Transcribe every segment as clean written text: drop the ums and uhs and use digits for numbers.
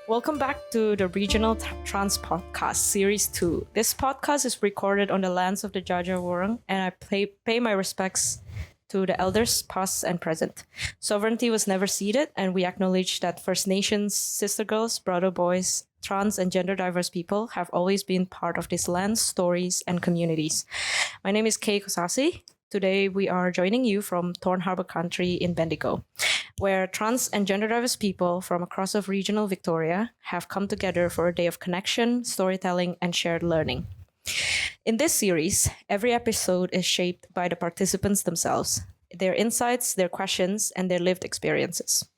Welcome back to the Regional Trans Podcast, Series 2. This podcast is recorded on the lands of the Jaja Wurrung, and I pay my respects to the elders, past and present. Sovereignty was never ceded, and we acknowledge that First Nations, sister girls, brother boys, trans and gender diverse people have always been part of these lands, stories, and communities. My name is Kay Kosasi. Today we are joining you from Thorn Harbour Country in Bendigo, where trans and gender diverse people from across of regional Victoria have come together for a day of connection, storytelling, and shared learning. In this series, every episode is shaped by the participants themselves, their insights, their questions, and their lived experiences.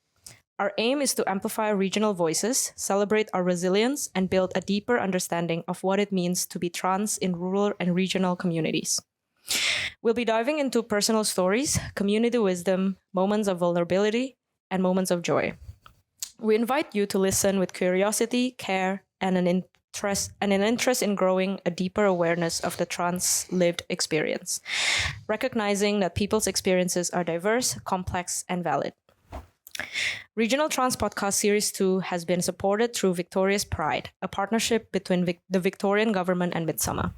Our aim is to amplify regional voices, celebrate our resilience, and build a deeper understanding of what it means to be trans in rural and regional communities. We'll be diving into personal stories, community wisdom, moments of vulnerability, and moments of joy. We invite you to listen with curiosity, care, and an interest in growing a deeper awareness of the trans lived experience, recognizing that people's experiences are diverse, complex, and valid. Regional Trans Podcast Series 2 has been supported through Victoria's Pride, a partnership between the Victorian Government and Midsumma.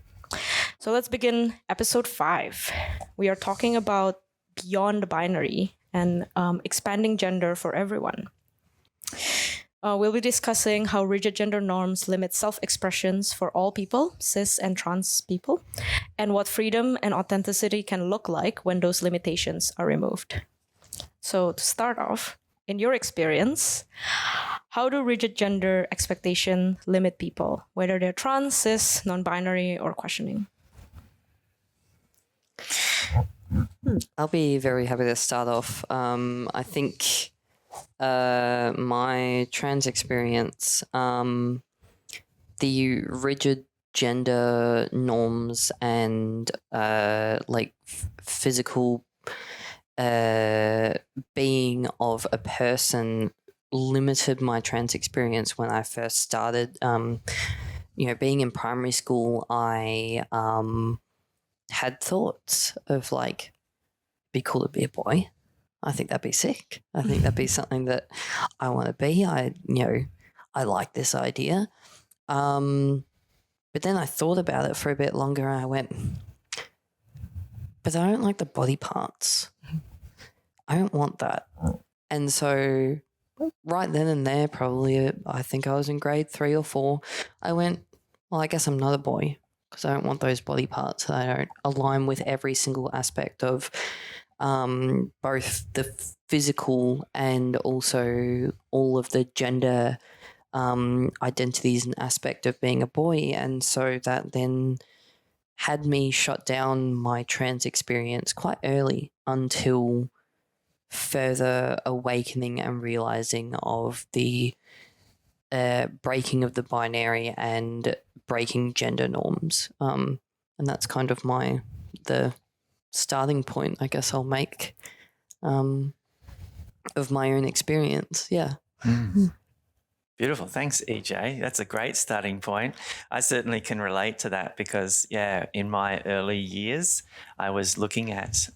So let's begin episode 5. We are talking about beyond the binary and expanding gender for everyone. We'll be discussing how rigid gender norms limit self-expressions for all people, cis and trans people, and what freedom and authenticity can look like when those limitations are removed. So to start off, in your experience, how do rigid gender expectations limit people, whether they're trans, cis, non-binary, or questioning? I'll be very happy to start off. I think my trans experience, the rigid gender norms and physical being of a person limited my trans experience when I first started. Being in primary school, I had thoughts of be cool to be a boy. I think that'd be sick. I think that'd be something that I want to be. I like this idea. But then I thought about it for a bit longer and I went, but I don't like the body parts. I don't want that. And so right then and there, probably I think I was in grade 3 or 4, I went, well, I guess I'm not a boy because I don't want those body parts. I don't align with every single aspect of both the physical and also all of the gender identities and aspect of being a boy. And so that then had me shut down my trans experience quite early until further awakening and realizing of the breaking of the binary and breaking gender norms. And that's kind of the starting point, I guess I'll make of my own experience. Yeah. Beautiful. Thanks, EJ. That's a great starting point. I certainly can relate to that because, in my early years, I was looking at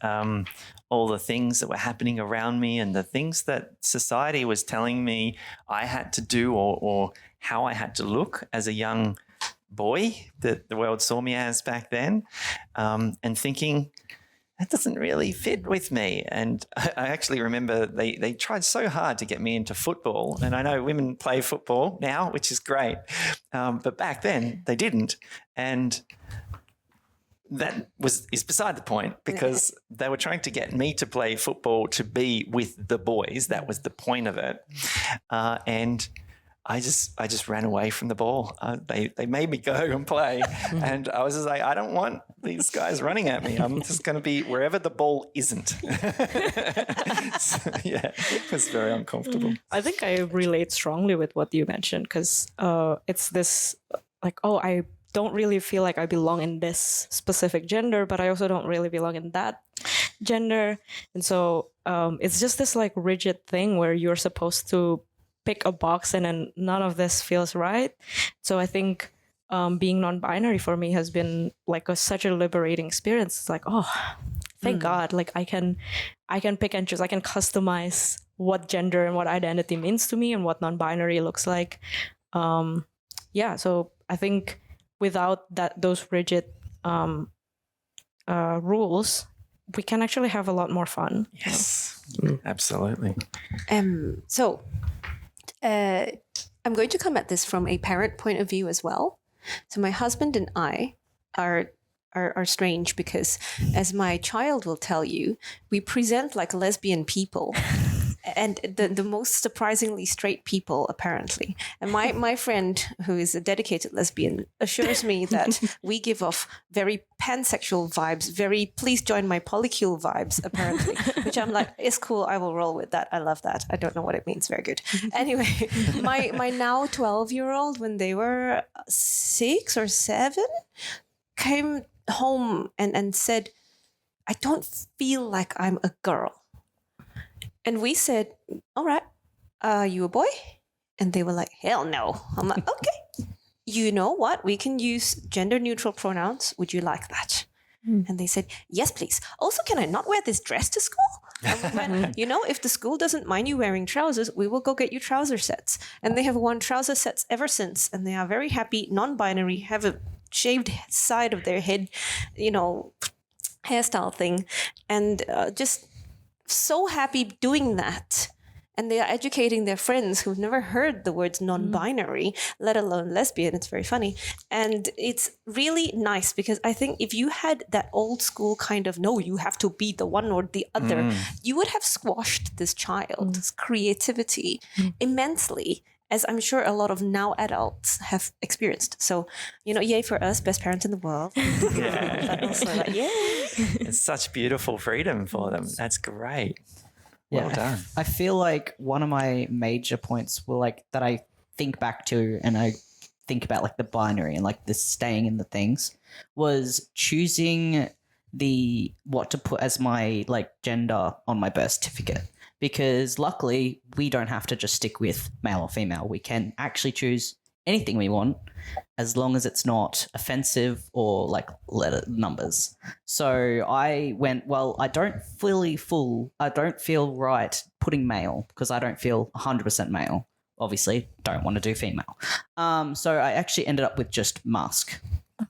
all the things that were happening around me and the things that society was telling me I had to do or how I had to look as a young boy that the world saw me as back then, and thinking, that doesn't really fit with me. And I actually remember they tried so hard to get me into football. And I know women play football now, which is great. But back then they didn't. And that is beside the point because they were trying to get me to play football to be with the boys. That was the point of it. And I just ran away from the ball. They made me go and play, and I was just like, I don't want these guys running at me. I'm just going to be wherever the ball isn't. So, it was very uncomfortable. I think I relate strongly with what you mentioned because it's this I don't really feel like I belong in this specific gender, but I also don't really belong in that gender, and so it's just this rigid thing where you're supposed to pick a box and then none of this feels right. So I think being non-binary for me has been such a liberating experience. It's thank God, like I can pick and choose. I can customize what gender and what identity means to me and what non-binary looks like. So I think without those rigid rules, we can actually have a lot more fun. Yes, absolutely. So I'm going to come at this from a parent point of view as well. So my husband and I are strange because, as my child will tell you, we present like lesbian people. And the most surprisingly straight people, apparently. And my friend, who is a dedicated lesbian, assures me that we give off very pansexual vibes, very please join my polycule vibes, apparently. Which I'm like, it's cool, I will roll with that. I love that. I don't know what it means. Very good. Anyway, my now 12-year-old, when they were 6 or 7, came home and said, I don't feel like I'm a girl. And we said, all right, are you a boy? And they were like, hell no. I'm like, okay, you know what? We can use gender neutral pronouns. Would you like that? And they said, yes, please. Also, can I not wear this dress to school? And we went, if the school doesn't mind you wearing trousers, we will go get you trouser sets. And they have worn trouser sets ever since. And they are very happy, non-binary, have a shaved side of their head, hairstyle thing. And just so happy doing that. And they are educating their friends who've never heard the words non-binary, let alone lesbian. It's very funny. And it's really nice because I think if you had that old school kind of, no, you have to be the one or the other, you would have squashed this child's creativity immensely, as I'm sure a lot of now adults have experienced. So, yay for us, best parents in the world. But also like, yay. It's such beautiful freedom for them. That's great. Well done. I feel like one of my major points were like that I think back to and I think about like the binary and like the staying in the things was choosing what to put as my like gender on my birth certificate. Because luckily we don't have to just stick with male or female. We can actually choose anything we want as long as it's not offensive or like letter numbers. So I went, well, I don't feel right putting male because I don't feel 100% male. Obviously, don't want to do female. So I actually ended up with just mask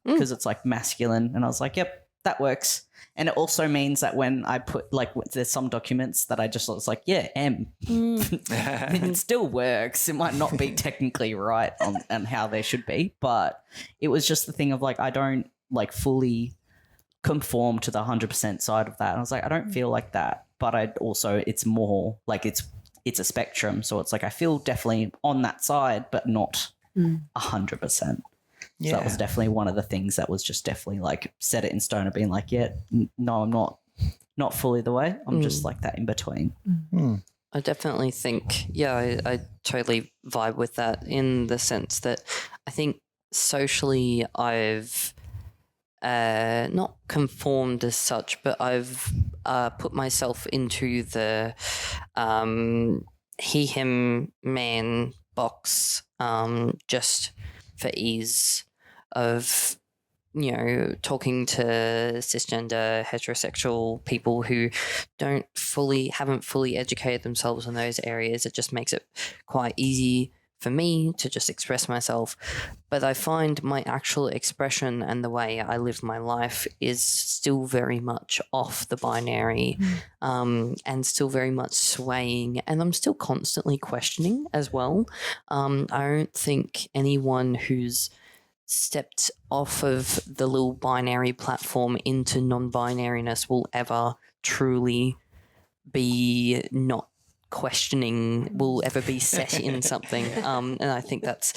because it's like masculine. And I was like, yep, that works. And it also means that when I put like there's some documents that I just was like, yeah, M. It still works. It might not be technically right on how they should be, but it was just the thing of like I don't like fully conform to the 100% side of that. And I was like, I don't feel like that, but it's more like it's a spectrum. So it's like I feel definitely on that side, but not 100%. So that was definitely one of the things that was just definitely like set it in stone of being like, yeah, no, I'm not fully the way. I'm just like that in between. I definitely think, I totally vibe with that in the sense that I think socially I've not conformed as such, but I've put myself into the he, him, man box just for ease of talking to cisgender heterosexual people who haven't fully educated themselves in those areas. It just makes it quite easy for me to just express myself. But I find my actual expression and the way I live my life is still very much off the binary and still very much swaying, and I'm still constantly questioning as well. I don't think anyone who's stepped off of the little binary platform into non-binariness will ever truly be not questioning, will ever be set in something. And I think that's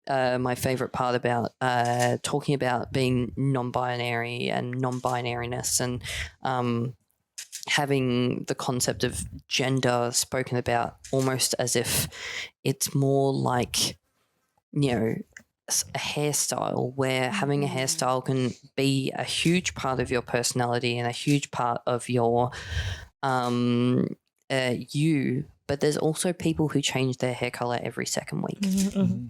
my favorite part about talking about being non-binary and non-binariness, and having the concept of gender spoken about almost as if it's more like, a hairstyle, where having a hairstyle can be a huge part of your personality and a huge part of your you, but there's also people who change their hair color every second week.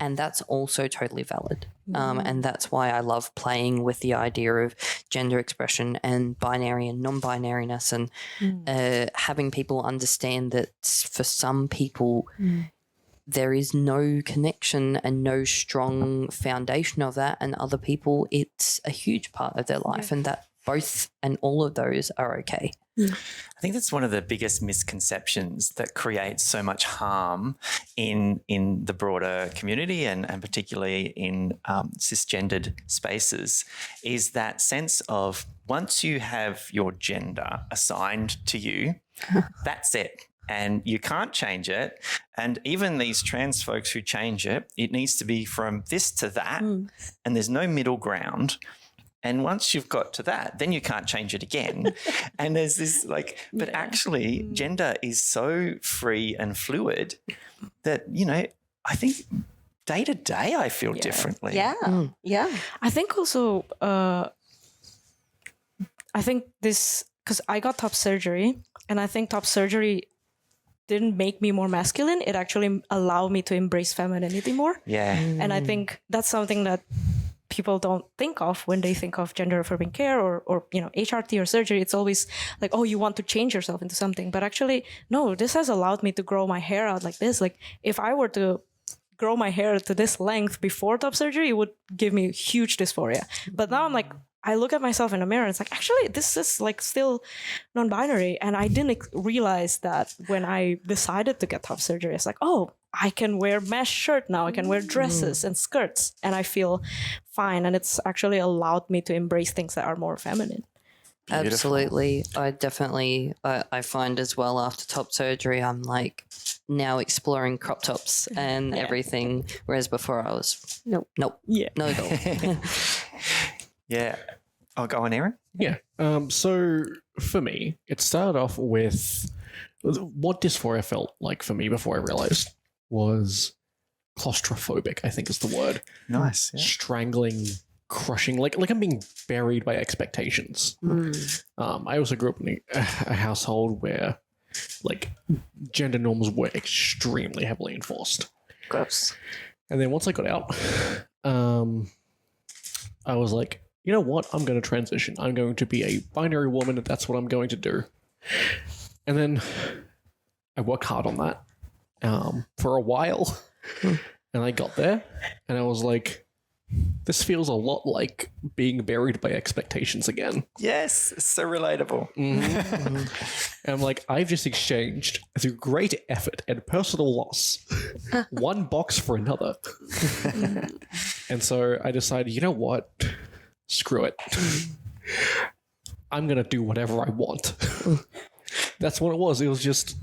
And that's also totally valid. And that's why I love playing with the idea of gender expression and binary and non-binariness, and having people understand that for some people, there is no connection and no strong foundation of that, and other people, it's a huge part of their life, and that both and all of those are okay. I think that's one of the biggest misconceptions that creates so much harm in the broader community, and particularly in cisgendered spaces, is that sense of once you have your gender assigned to you, that's it. And you can't change it. And even these trans folks who change it, it needs to be from this to that. And there's no middle ground. And once you've got to that, then you can't change it again. And there's this but actually gender is so free and fluid that, I think day to day I feel differently. Yeah. I think also, because I got top surgery, and I think top surgery didn't make me more masculine. It actually allowed me to embrace femininity more. Yeah. And I think that's something that people don't think of when they think of gender affirming care or HRT or surgery. It's always like, oh, you want to change yourself into something. But actually, no, this has allowed me to grow my hair out like this. Like if I were to grow my hair to this length before top surgery, it would give me huge dysphoria. But now I'm like, I look at myself in the mirror and it's like, actually, this is like still non-binary. And I didn't realize that when I decided to get top surgery. It's like, oh, I can wear mesh shirt now. I can wear dresses and skirts and I feel fine. And it's actually allowed me to embrace things that are more feminine. Beautiful. Absolutely. I definitely, I find as well after top surgery, I'm like now exploring crop tops and everything. Whereas before I was, nope. Yeah. No go. Yeah. Oh, go on, Aaron. Yeah. So for me, it started off with what dysphoria felt like for me before I realized was claustrophobic, I think is the word. Nice. Yeah. Strangling, crushing, like I'm being buried by expectations. I also grew up in a household where like gender norms were extremely heavily enforced. Gross. And then once I got out, I was like, you know what? I'm going to transition. I'm going to be a binary woman, and that's what I'm going to do. And then I worked hard on that for a while. And I got there, and I was like, this feels a lot like being buried by expectations again. Yes. It's so relatable. And I'm like, I've just exchanged, through great effort and personal loss, one box for another. And so I decided, you know what? Screw it. I'm going to do whatever I want. That's what it was. It was just,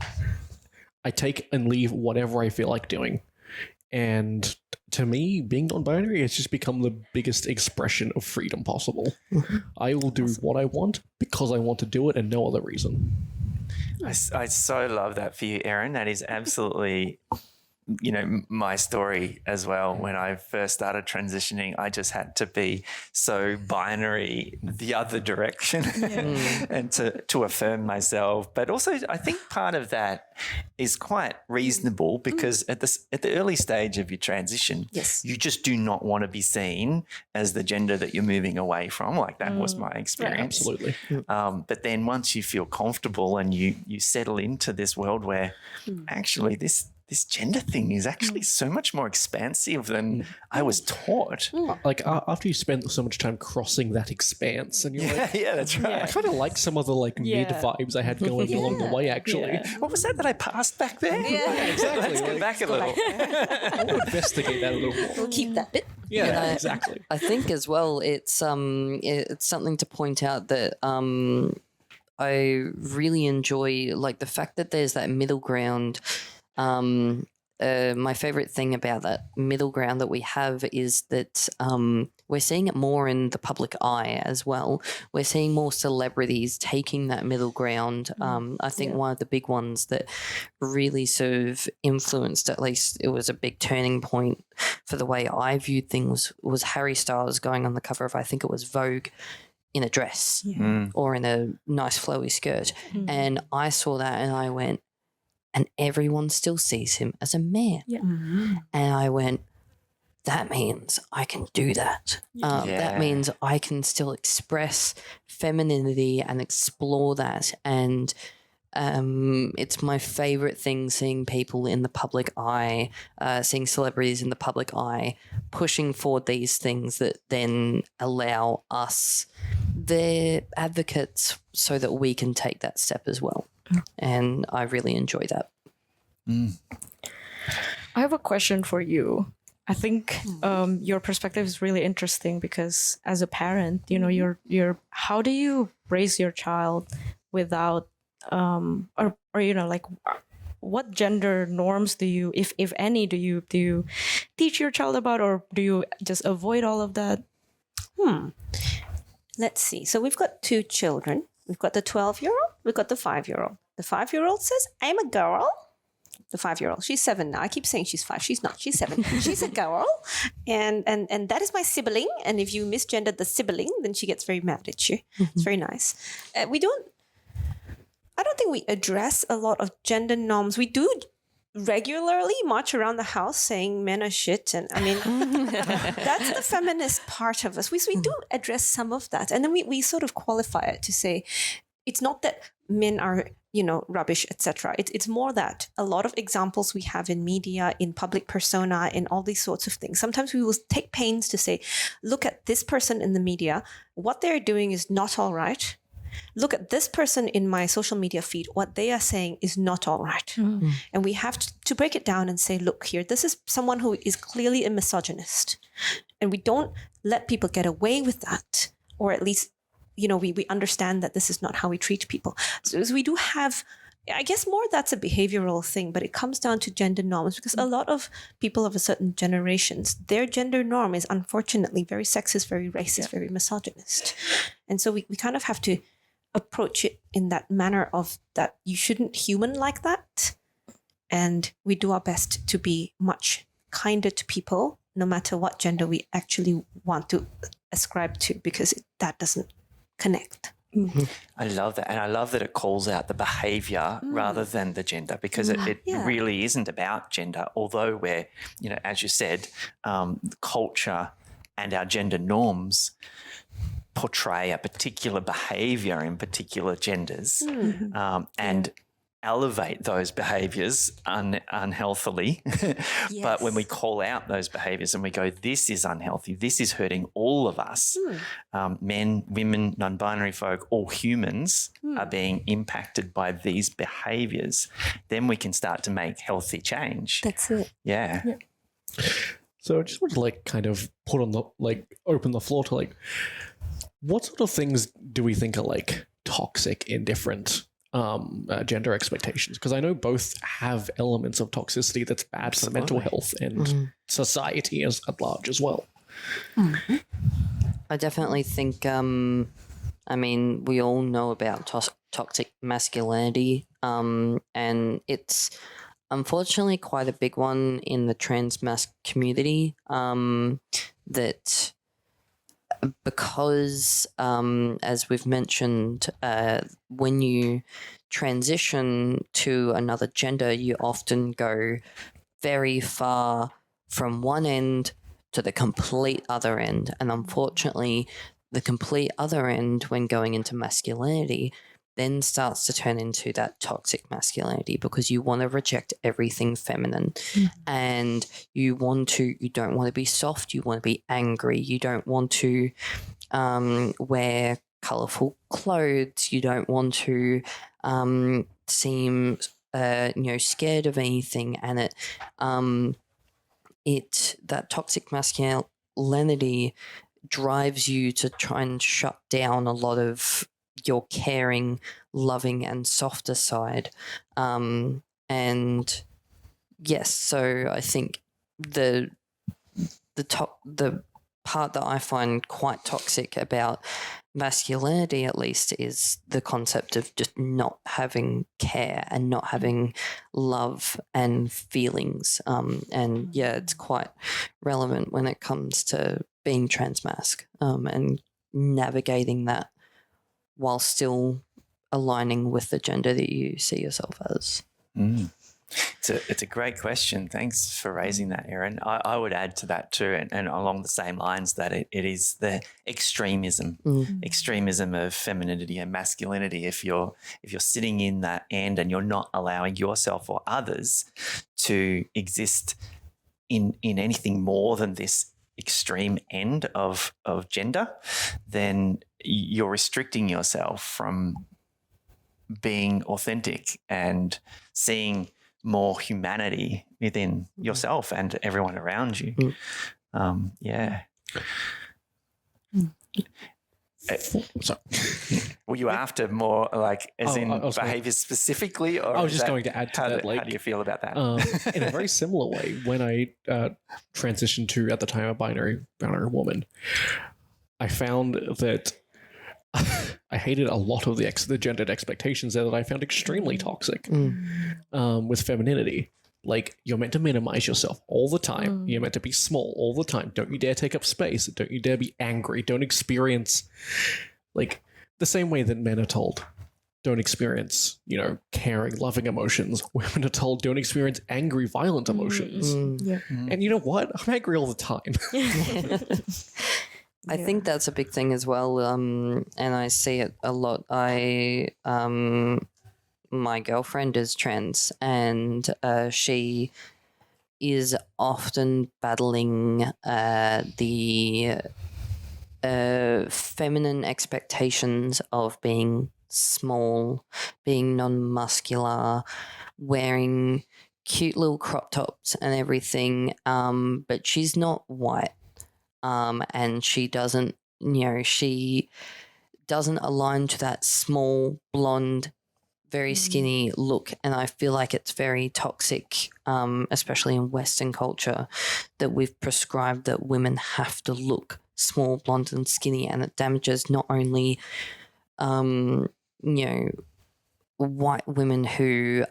I take and leave whatever I feel like doing. And to me, being non-binary has just become the biggest expression of freedom possible. I will do what I want because I want to do it and no other reason. I so love that for you, Aaron. That is absolutely, my story as well. When I first started transitioning, I just had to be so binary the other direction and to affirm myself. But also, I think part of that is quite reasonable because at the early stage of your transition, you just do not want to be seen as the gender that you're moving away from. Like that was my experience. Absolutely. But then once you feel comfortable and you settle into this world where actually this gender thing is actually so much more expansive than I was taught. Like after you spend so much time crossing that expanse and you're like, Yeah, that's right. I kind of like some of the mid vibes I had going along the way, actually. Yeah. What was that I passed back there? Yeah, exactly. Let's go back a little. I want to investigate that a little more. We'll keep that bit. Yeah, And exactly. I think as well, it's something to point out that I really enjoy, like the fact that there's that middle ground. My favorite thing about that middle ground that we have is that we're seeing it more in the public eye as well. We're seeing more celebrities taking that middle ground. I think one of the big ones that really sort of influenced, at least it was a big turning point for the way I viewed things, was Harry Styles going on the cover of, I think it was Vogue, in a dress or in a nice flowy skirt. And I saw that and I went, and everyone still sees him as a man. Yeah. And I went, that means I can do that. Yeah. That means I can still express femininity and explore that. And it's my favorite thing seeing people in the public eye, seeing celebrities in the public eye, pushing forward these things that then allow us, their advocates, so that we can take that step as well. And I really enjoy that. I have a question for you. I think your perspective is really interesting because as a parent, you know, you're how do you raise your child without or you know, like what gender norms do you, if any, do you teach your child about, or do you just avoid all of that? Let's see. So we've got 2 children. We've got the 12-year-old. We've got the 5-year-old. The 5-year-old says, "I'm a girl." The 5-year-old. She's 7 now. I keep saying she's 5. She's not. She's 7. She's a girl, and that is my sibling. And if you misgendered the sibling, then she gets very mad at you. It's very nice. I don't think we address a lot of gender norms. We do regularly march around the house saying men are shit, and I mean that's the feminist part of us. We do address some of that, and then we sort of qualify it to say it's not that men are, you know, rubbish, etc. It's more that a lot of examples we have in media, in public persona, in all these sorts of things. Sometimes we will take pains to say, look at this person in the media, what they're doing is not all right. Look at this person in my social media feed, what they are saying is not all right. And we have to break it down and say, look here, this is someone who is clearly a misogynist. And we don't let people get away with that, or at least, you know, we understand that this is not how we treat people. So we do have, I guess more that's a behavioral thing, but it comes down to gender norms, because a lot of people of a certain generations, their gender norm is unfortunately very sexist, very racist, very misogynist. And so we kind of have to approach it in that manner of that you shouldn't human like that. And we do our best to be much kinder to people, no matter what gender we actually want to ascribe to, because that doesn't connect. I love that. And I love that it calls out the behavior rather than the gender, because it really isn't about gender, although we're, you know, as you said, culture and our gender norms portray a particular behavior in particular genders and elevate those behaviors unhealthily. But when we call out those behaviors and we go, this is unhealthy, this is hurting all of us, men, women, non-binary folk, all humans are being impacted by these behaviors, then we can start to make healthy change. That's it. Yeah. So I just want to like kind of put on the like open the floor to like, what sort of things do we think are like toxic in different gender expectations? Because I know both have elements of toxicity that's bad for mental health and society as at large as well. I definitely think, I mean, we all know about toxic masculinity, and it's unfortunately quite a big one in the trans masc community, that because, as we've mentioned, when you transition to another gender, you often go very far from one end to the complete other end. And unfortunately, the complete other end, when going into masculinity, then starts to turn into that toxic masculinity, because you want to reject everything feminine and you don't want to be soft, you want to be angry, you don't want to wear colorful clothes, you don't want to seem scared of anything, and that toxic masculinity drives you to try and shut down a lot of your caring, loving, and softer side. And yes, so I think the part that I find quite toxic about masculinity, at least, is the concept of just not having care and not having love and feelings. And yeah, it's quite relevant when it comes to being transmasc and navigating that while still aligning with the gender that you see yourself as. It's a great question. Thanks for raising that, Erin. I would add to that too, and along the same lines that it is the extremism of femininity and masculinity. If you're sitting in that end and you're not allowing yourself or others to exist in anything more than this extreme end of gender, then you're restricting yourself from being authentic and seeing more humanity within yourself and everyone around you. Yeah. So, Were you after more like as Oh, in I was going- behaviors specifically, or I was is just that- going to add to how that, do, like, how do you feel about that? in a very similar way, when I transitioned to, at the time, a binary woman, I found that I hated a lot of the gendered expectations there that I found extremely toxic with femininity. Like, you're meant to minimize yourself all the time. You're meant to be small all the time. Don't you dare take up space. Don't you dare be angry. Don't experience, like, the same way that men are told. Don't experience, caring, loving emotions. Women are told don't experience angry, violent emotions. Yeah. And you know what? I'm angry all the time. I think that's a big thing as well, and I see it a lot. My girlfriend is trans, and she is often battling the feminine expectations of being small, being non-muscular, wearing cute little crop tops and everything, but she's not white. And she doesn't align to that small, blonde, very skinny look. And I feel like it's very toxic, especially in Western culture, that we've prescribed that women have to look small, blonde and skinny, and it damages not only, white women who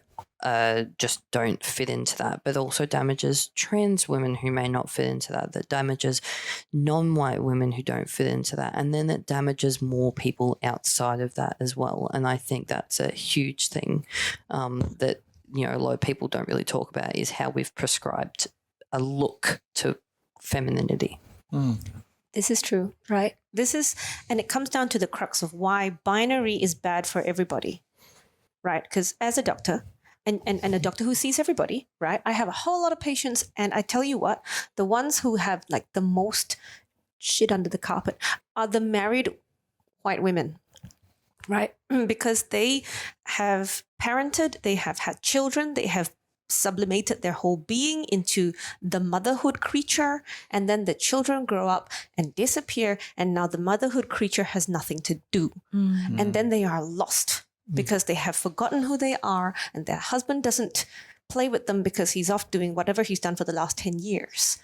just don't fit into that, but also damages trans women who may not fit into that damages non-white women who don't fit into that, and then it damages more people outside of that as well. And I think that's a huge thing that a lot of people don't really talk about, is how we've prescribed a look to femininity. This is true, right? And it comes down to the crux of why binary is bad for everybody, right? Because as a doctor, and a doctor who sees everybody, right? I have a whole lot of patients, and I tell you what, the ones who have like the most shit under the carpet are the married white women, right? Because they have parented, they have had children, they have sublimated their whole being into the motherhood creature, and then the children grow up and disappear, and now the motherhood creature has nothing to do. And then they are lost because they have forgotten who they are, and their husband doesn't play with them because he's off doing whatever he's done for the last 10 years.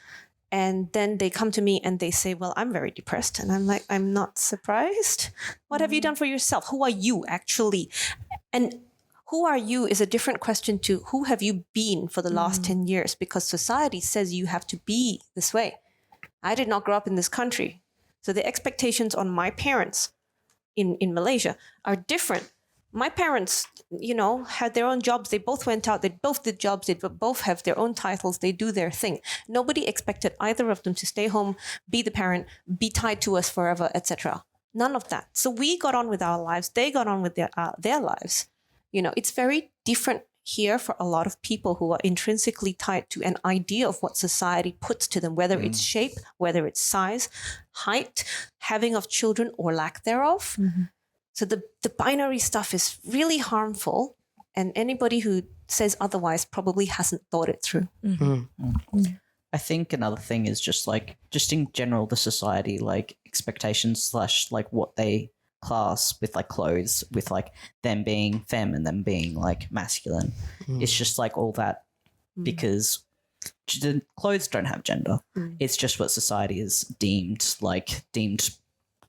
And then they come to me and they say, well, I'm very depressed. And I'm like, I'm not surprised. What have you done for yourself? Who are you actually? And who are you is a different question to who have you been for the last 10 years? Because society says you have to be this way. I did not grow up in this country. So the expectations on my parents in Malaysia are different. My parents, had their own jobs. They both went out. They both did jobs. They both have their own titles. They do their thing. Nobody expected either of them to stay home, be the parent, be tied to us forever, etc. None of that. So we got on with our lives. They got on with their lives. It's very different here for a lot of people who are intrinsically tied to an idea of what society puts to them, whether it's shape, whether it's size, height, having of children or lack thereof. So the binary stuff is really harmful, and anybody who says otherwise probably hasn't thought it through. I think another thing is just in general, the society, like expectations / like what they class with like clothes, with like them being femme and them being like masculine. It's just like all that because the clothes don't have gender. It's just what society is deemed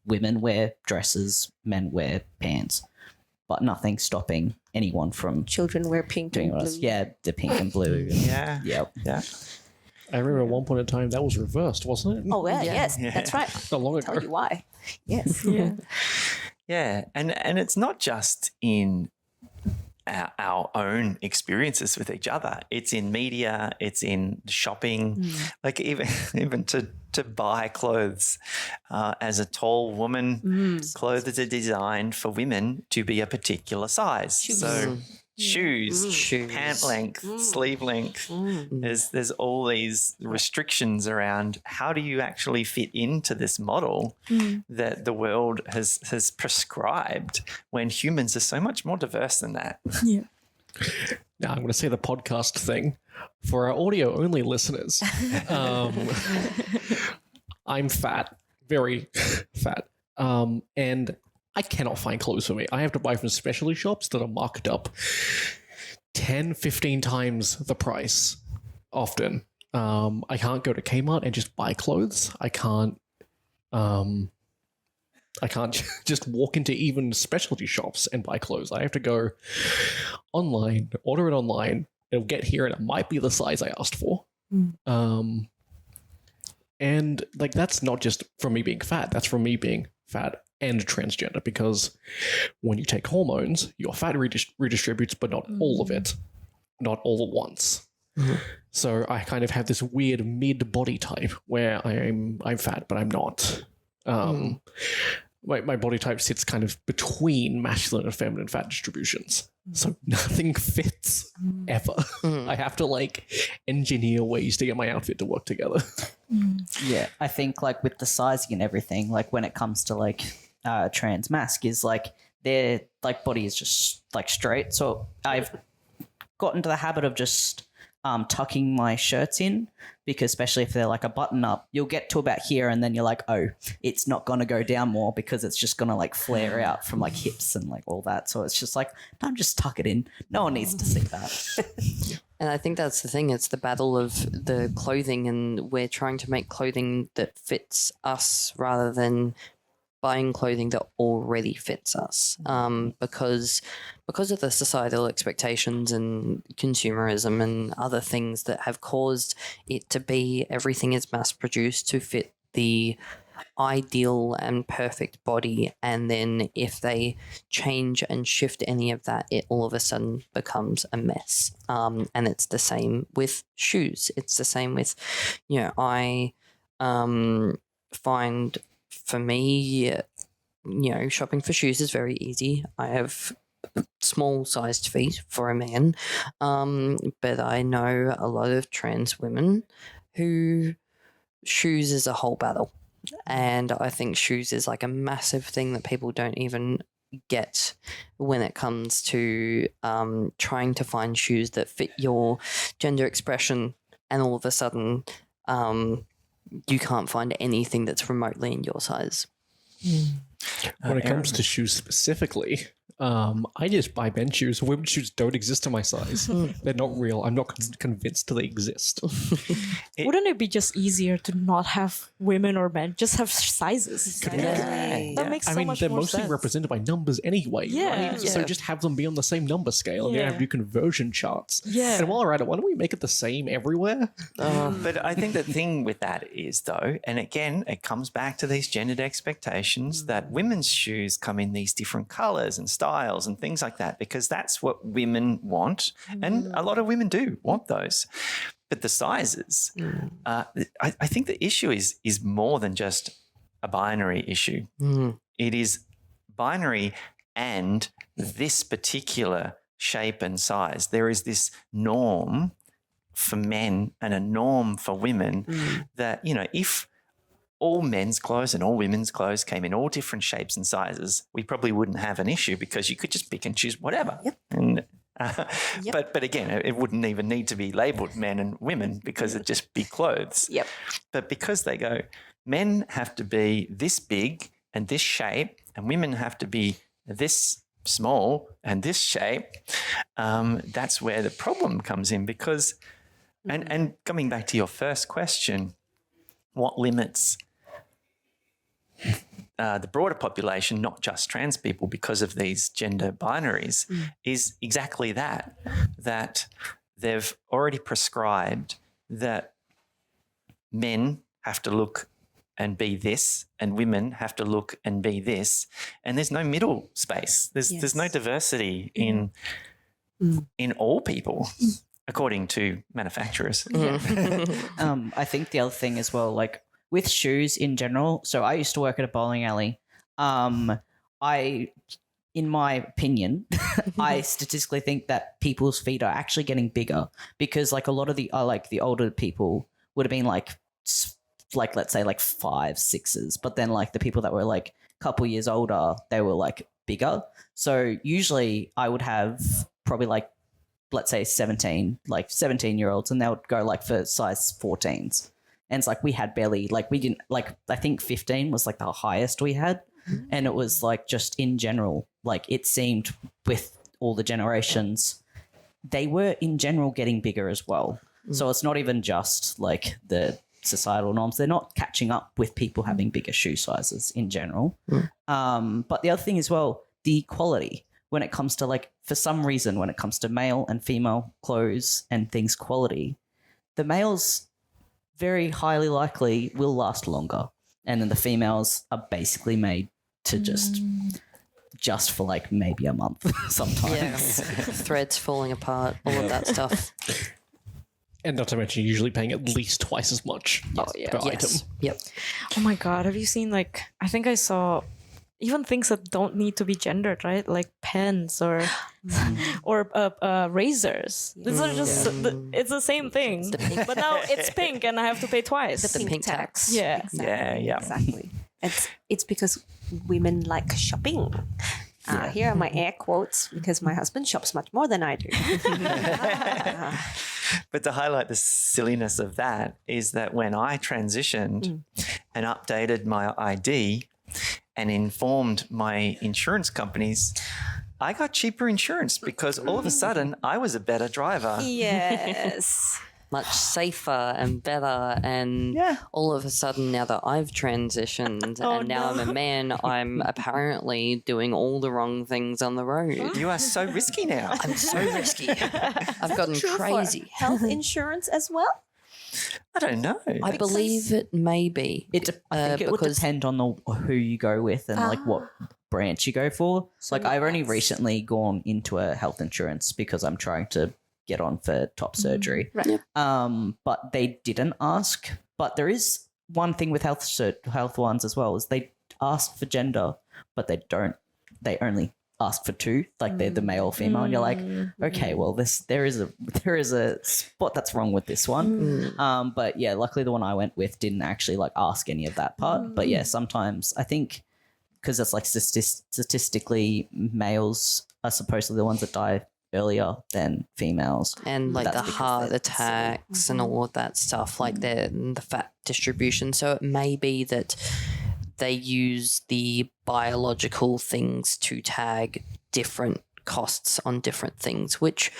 women wear dresses, men wear pants, but nothing stopping anyone from Children wear pink doing and what blue. else. Yeah, the pink and blue. Yeah. Yep. Yeah. I remember at one point in time that was reversed, wasn't it? Oh, yeah, yes, Yeah. that's right. Not long I'll ago. tell you why. Yes. Yeah. Yeah, and it's not just in our own experiences with each other. It's in media, it's in shopping, like even to buy clothes. As a tall woman, clothes are designed for women to be a particular size. So shoes, pant length, sleeve length. There's all these restrictions around how do you actually fit into this model that the world has prescribed when humans are so much more diverse than that. Yeah. Now I'm going to say the podcast thing for our audio only listeners. I'm fat, very fat, and I cannot find clothes for me. I have to buy from specialty shops that are marked up 10, 15 times the price often. I can't go to Kmart and just buy clothes. I can't just walk into even specialty shops and buy clothes. I have to go online, order it online. It'll get here and it might be the size I asked for. And like, that's not just from me being fat. That's from me being fat and transgender, because when you take hormones, your fat redistributes, but not all of it, not all at once. So I kind of have this weird mid body type where I'm fat, but I'm not. My body type sits kind of between masculine and feminine fat distributions. So nothing fits ever. I have to like engineer ways to get my outfit to work together. Yeah, I think like with the sizing and everything, like when it comes to like trans masc, is like their like body is just like straight. So I've got into the habit of just tucking my shirts in, because especially if they're like a button up, you'll get to about here and then you're like, oh, it's not going to go down more because it's just going to like flare out from like hips and like all that. So it's just like, don't just tuck it in. No one needs to see that. And I think that's the thing. It's the battle of the clothing, and we're trying to make clothing that fits us rather than buying clothing that already fits us, because of the societal expectations and consumerism and other things that have caused it to be everything is mass produced to fit the ideal and perfect body, and then if they change and shift any of that, it all of a sudden becomes a mess. And it's the same with shoes. It's the same with, I find for me, shopping for shoes is very easy. I have small sized feet for a man, but I know a lot of trans women who shoes is a whole battle. And I think shoes is like a massive thing that people don't even get when it comes to trying to find shoes that fit your gender expression, and all of a sudden you can't find anything that's remotely in your size. When it comes to shoes specifically, I just buy men's shoes. Women's shoes don't exist in my size. They're not real. I'm not convinced they exist. Wouldn't it be just easier to not have women or men, just have sizes? That makes so much they're more mostly sense. represented by numbers anyway. Yeah. Right? So just have them be on the same number scale, and you have to do conversion charts. Yeah. And while we're at it, why don't we make it the same everywhere? But I think the thing with that is, though, and again, it comes back to these gendered expectations that women's shoes come in these different colours and styles and things like that, because that's what women want. And a lot of women do want those. But the sizes, I think the issue is more than just a binary issue. It is binary and this particular shape and size. There is this norm for men and a norm for women that, if all men's clothes and all women's clothes came in all different shapes and sizes, we probably wouldn't have an issue, because you could just pick and choose whatever. Yep. And but again, it wouldn't even need to be labelled men and women, because it'd just be clothes. Yep. But because they go, men have to be this big and this shape, and women have to be this small and this shape, that's where the problem comes in. Because, and coming back to your first question, what limits the broader population, not just trans people, because of these gender binaries, is exactly that they've already prescribed that men have to look and be this, and women have to look and be this, and there's no middle space. There's no diversity in in all people, according to manufacturers. I think the other thing as well, like with shoes in general. So I used to work at a bowling alley. In my opinion, I statistically think that people's feet are actually getting bigger because, like, a lot of the older people would have been like let's say like 5, 6s, but then like the people that were like a couple years older, they were like bigger. So usually I would have probably like, let's say 17-year-olds, and they would go like for size 14s. And it's like we had barely, like we didn't, like I think 15 was like the highest we had. And it was like just in general, like it seemed with all the generations, they were in general getting bigger as well. So it's not even just like the societal norms. They're not catching up with people having bigger shoe sizes in general. But the other thing as well, the quality when it comes to like, for some reason, when it comes to male and female clothes and things quality, the males very highly likely will last longer. And then the females are basically made to just for like maybe a month sometimes. Threads falling apart, all of that stuff. And not to mention, usually paying at least twice as much per item. Yes. Yep. Oh my god, have you seen, like, I think I saw even things that don't need to be gendered, right? Like pens or razors. These are just it's the same thing, but now it's pink and I have to pay twice. The pink tax. Yeah. Exactly. Yeah. Exactly. It's because women like shopping. Here are my air quotes because my husband shops much more than I do. But to highlight the silliness of that is that when I transitioned and updated my ID and informed my insurance companies, I got cheaper insurance because all of a sudden I was a better driver. Yes. Much safer and better, and all of a sudden now that I've transitioned and now I'm a man, I'm apparently doing all the wrong things on the road. You are so risky now. I'm so risky. I've gotten True crazy. for health insurance as well. I don't know. I believe it may be. I think it would because- depend on who you go with and like what branch you go for. Like I've only recently gone into a health insurance because I'm trying to get on for top surgery. Right. But they didn't ask. But there is one thing with health ones as well, is they ask for gender, but they don't. They only ask for two, like they're the male or female, and you're like, okay, well, there is a spot that's wrong with this one. But yeah, luckily the one I went with didn't actually like ask any of that part. But yeah, sometimes I think because it's like statistically males are supposedly the ones that die earlier than females, and like That's the because heart they're attacks and all of that stuff, like the fat distribution. So it may be that they use the biological things to tag different costs on different things, which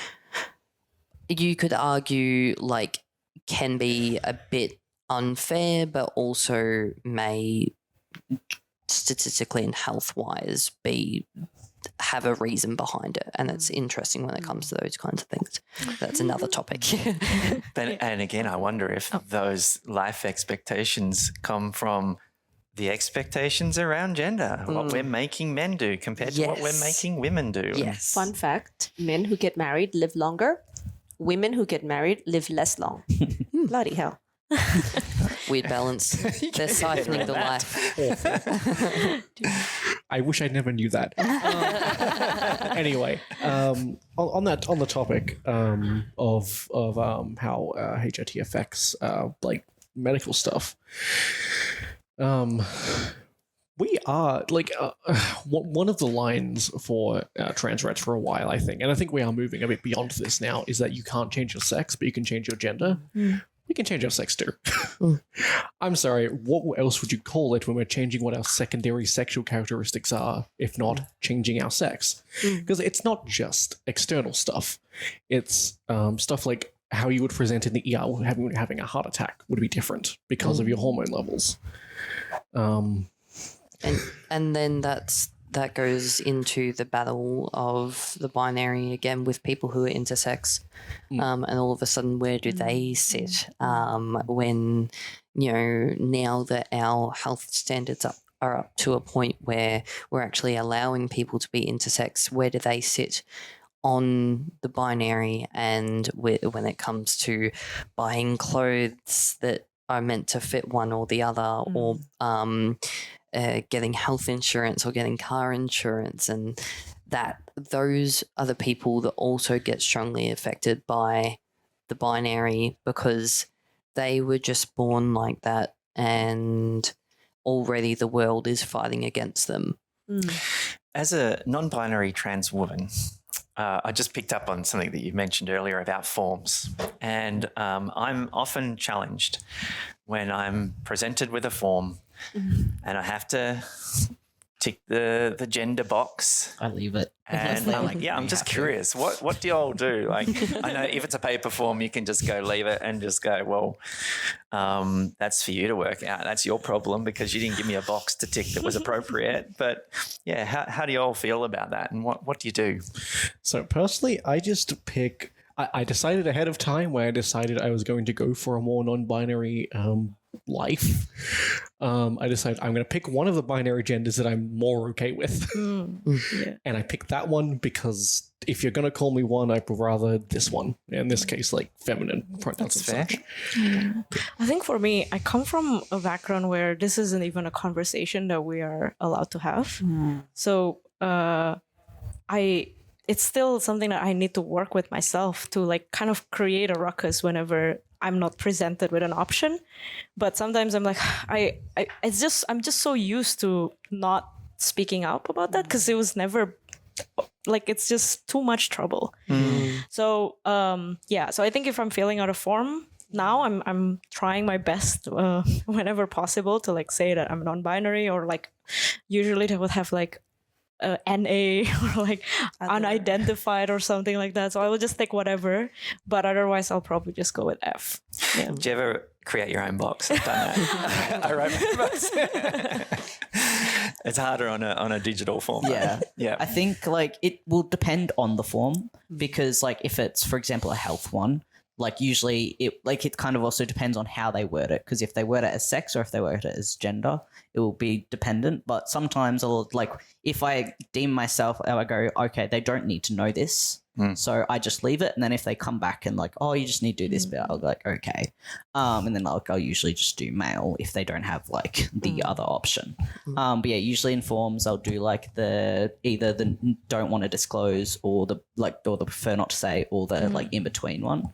you could argue like can be a bit unfair, but also may statistically and health wise have a reason behind it, and it's interesting when it comes to those kinds of things. That's another topic. And again, I wonder if those life expectations come from the expectations around gender, what we're making men do compared to what we're Yes. making women do. Yes. Fun fact: men who get married live longer. Women who get married live less long. Bloody hell! Weird balance. They're siphoning the life. I wish I never knew that. Anyway, on the topic of how HRT affects like medical stuff, we are like one of the lines for trans rights for a while, I think, and I think we are moving a bit beyond this now, is that you can't change your sex, but you can change your gender. We can change our sex too. I'm sorry, what else would you call it when we're changing what our secondary sexual characteristics are, if not changing our sex? Because it's not just external stuff. It's stuff like how you would present in the ER having a heart attack would be different because of your hormone levels. And then that goes into the battle of the binary again with people who are intersex, and all of a sudden, where do they sit when, you know, now that our health standards are up to a point where we're actually allowing people to be intersex, where do they sit on the binary, and when it comes to buying clothes that are meant to fit one or the other, or getting health insurance or getting car insurance, and that those are the people that also get strongly affected by the binary because they were just born like that, and already the world is fighting against them. As a non-binary trans woman, I just picked up on something that you mentioned earlier about forms, and I'm often challenged when I'm presented with a form and I have to tick the gender box. I leave it. And I'm like, yeah, I'm just curious. What do y'all do? Like, I know if it's a paper form, you can just go leave it and just go, well, that's for you to work out. That's your problem because you didn't give me a box to tick that was appropriate. But yeah, how do you all feel about that? And what do you do? So personally, I just pick. I decided ahead of time when I decided I was going to go for a more non-binary life. I decided I'm going to pick one of the binary genders that I'm more okay with. Yeah. And I picked that one because if you're going to call me one, I'd rather this one. In this case, like feminine pronouns and That's such. I think for me, I come from a background where this isn't even a conversation that we are allowed to have. So it's still something that I need to work with myself to like kind of create a ruckus whenever I'm not presented with an option. But sometimes I'm like, I'm just so used to not speaking up about that because it was never like, it's just too much trouble. So so I think if I'm filling out a form now, I'm trying my best whenever possible to like say that I'm non-binary, or like usually they would have like NA or like unidentified or something like that. So I will just take whatever, but otherwise I'll probably just go with F. Yeah. Did you ever create your own box? I've done that. I wrote my box. It's harder on a digital form. Yeah. I think like it will depend on the form because like if it's, for example, a health one, like usually it kind of also depends on how they word it, because if they word it as sex or if they word it as gender, it will be dependent. But sometimes I'll like, if I deem myself, I go, okay, they don't need to know this. So I just leave it, and then if they come back and like, oh, you just need to do this bit, I'll be like, okay, and then I'll usually just do male if they don't have like the other option. But yeah, usually in forms I'll do like either the don't want to disclose or the prefer not to say, or the like in between one.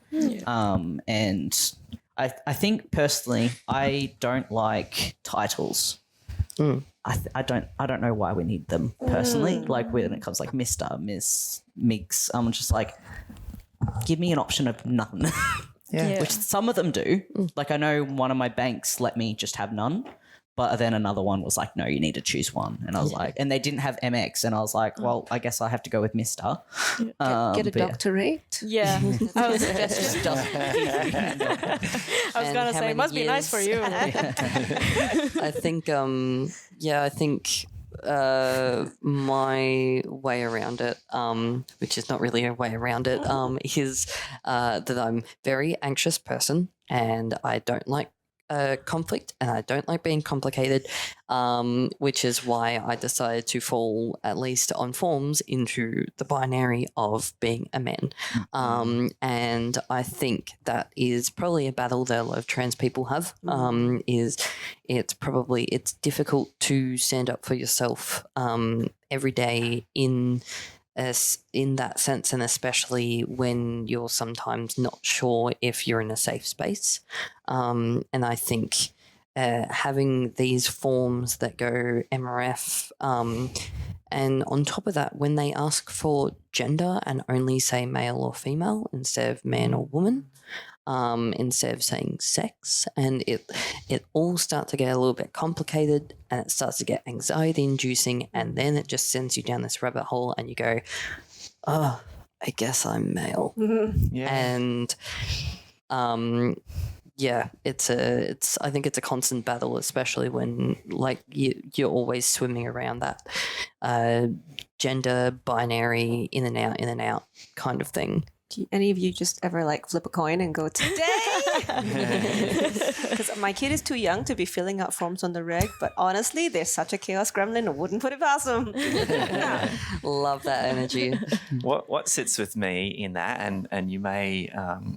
And I think personally I don't like titles. I don't know why we need them personally. Like when it comes like Mr., Miss, Migs, I'm just like, give me an option of none. Yeah. Which some of them do. Like I know one of my banks let me just have none, but then another one was like, no, you need to choose one. And I was like, and they didn't have MX, and I was like, well, I guess I have to go with Mr. Get a but yeah. doctorate. Yeah. I was And gonna how say, many it must be nice for you. I think, I think my way around it, which is not really a way around it, is that I'm a very anxious person and I don't like conflict and I don't like being complicated, which is why I decided to fall, at least on forms, into the binary of being a man. And I think that is probably a battle that a lot of trans people have, is it's difficult to stand up for yourself every day in that sense, and especially when you're sometimes not sure if you're in a safe space. And I think having these forms that go MRF, and on top of that, when they ask for gender and only say male or female instead of man or woman, instead of saying sex, and it all starts to get a little bit complicated, and it starts to get anxiety inducing, and then it just sends you down this rabbit hole and you go, oh, I guess I'm male. Yeah. And I think it's a constant battle, especially when like you're always swimming around that gender binary in and out kind of thing. Do any of you just ever like flip a coin and go today? Because my kid is too young to be filling out forms on the reg, but honestly, they're such a chaos gremlin. I wouldn't put it past them. Love that energy. What sits with me in that, and you may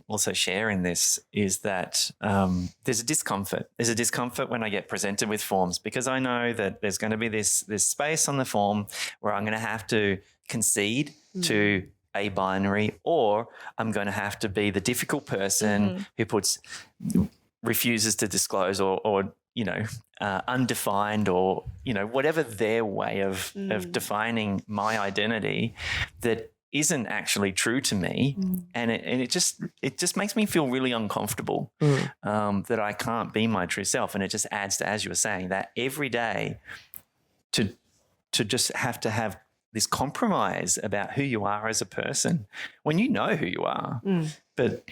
also share in this, is that there's a discomfort. There's a discomfort when I get presented with forms, because I know that there's going to be this space on the form where I'm going to have to concede to a binary, or I'm going to have to be the difficult person who refuses to disclose or undefined, or whatever their way of defining my identity that isn't actually true to me, and it just makes me feel really uncomfortable that I can't be my true self, and it just adds to, as you were saying, that every day to just have to have this compromise about who you are as a person when you know who you are, but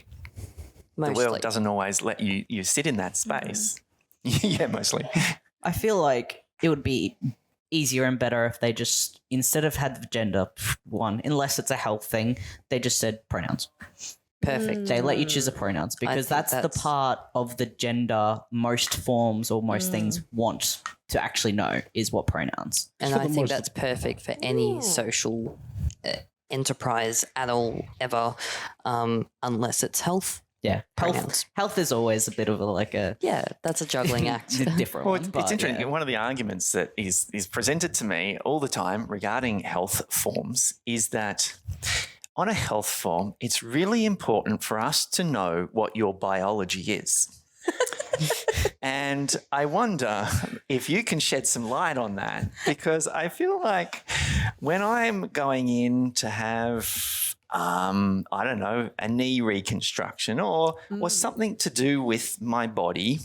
the world doesn't always let you sit in that space. Yeah, mostly. I feel like it would be easier and better if they just, instead of had the gender one, unless it's a health thing, they just said pronouns. Perfect. They let you choose the pronouns, because think that's the part of the gender most forms or most things want to actually know, is what pronouns. And For I the think most- that's perfect for any social enterprise at all, ever, unless it's health. Yeah. Pronouns. Health is always a bit of Yeah, that's a juggling act. a different Well, one. it's but interesting. yeah. One of the arguments that is presented to me all the time regarding health forms is that on a health form, it's really important for us to know what your biology is. And I wonder if you can shed some light on that, because I feel like when I'm going in to have, I don't know, a knee reconstruction or something to do with my body,